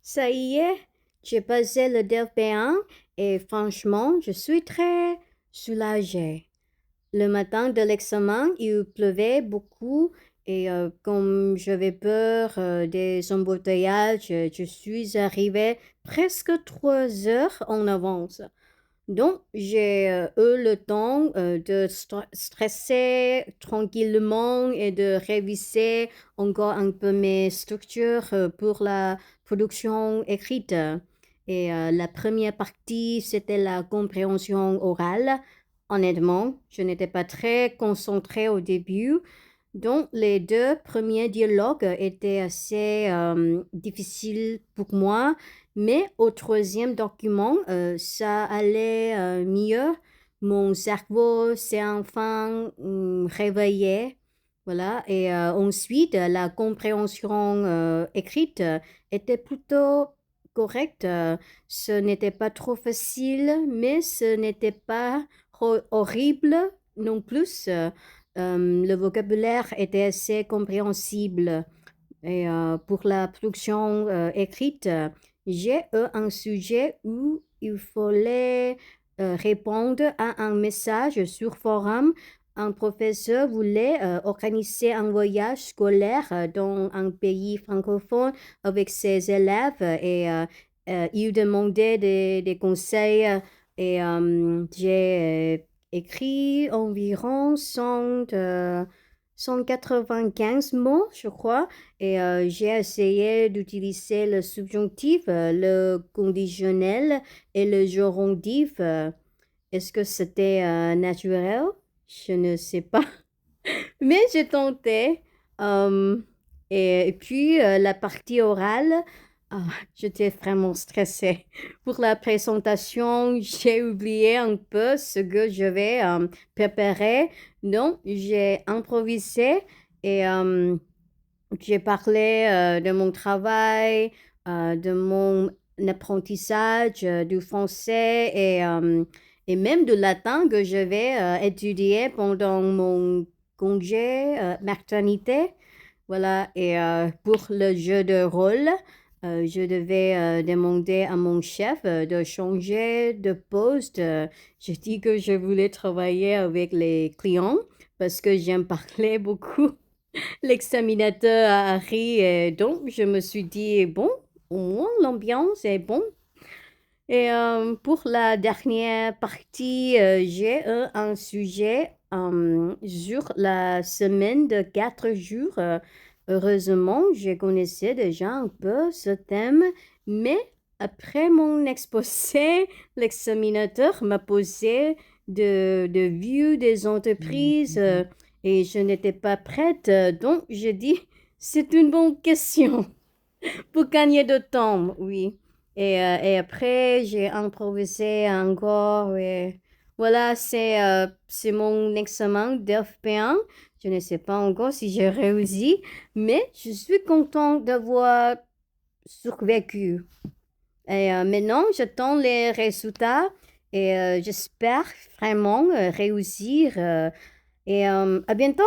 Ça y est, j'ai passé le DEF B1 et franchement, je suis très soulagée. Le matin de l'examen, il pleuvait beaucoup et comme j'avais peur des embouteillages, je suis arrivée presque 3 heures en avance. Donc, j'ai eu le temps de stresser tranquillement et de réviser encore un peu mes structures pour la production écrite. Et la première partie, c'était la compréhension orale. Honnêtement, je n'étais pas très concentrée au début. Donc, les deux premiers dialogues étaient assez difficiles pour moi, mais au troisième document, ça allait mieux. Mon cerveau s'est enfin réveillé. Voilà. Et ensuite, la compréhension écrite était plutôt correcte. Ce n'était pas trop facile, mais ce n'était pas horrible non plus. Le vocabulaire était assez compréhensible. Et pour la production écrite, j'ai eu un sujet où il fallait répondre à un message sur forum. Un professeur voulait organiser un voyage scolaire dans un pays francophone avec ses élèves et il demandait des conseils et j'ai écrit environ 195 mots, je crois, et j'ai essayé d'utiliser le subjonctif, le conditionnel et le gerondif. Est-ce que c'était naturel? Je ne sais pas. Mais j'ai tenté. Euh, et puis, la partie orale, ah, j'étais vraiment stressée. Pour la présentation, j'ai oublié un peu ce que je vais préparer. Donc, j'ai improvisé et j'ai parlé de mon travail, de mon apprentissage du français et même du latin que je vais étudier pendant mon congé maternité. Voilà, et pour le jeu de rôle, je devais demander à mon chef de changer de poste. J'ai dit que je voulais travailler avec les clients parce que j'aime parler beaucoup. L'examinateur a ri et donc je me suis dit, bon, au moins l'ambiance est bonne. Et pour la dernière partie, j'ai un sujet sur la semaine de 4 jours. Heureusement, je connaissais déjà un peu ce thème, mais après mon exposé, l'examinateur m'a posé de vues des entreprises et je n'étais pas prête. Donc, j'ai dit, c'est une bonne question. Pour gagner de temps, oui. Et après, j'ai improvisé encore. Et voilà, c'est mon examen d'FP1. Je ne sais pas encore si j'ai réussi, mais je suis contente d'avoir survécu. Et maintenant, j'attends les résultats et j'espère vraiment réussir. Et à bientôt.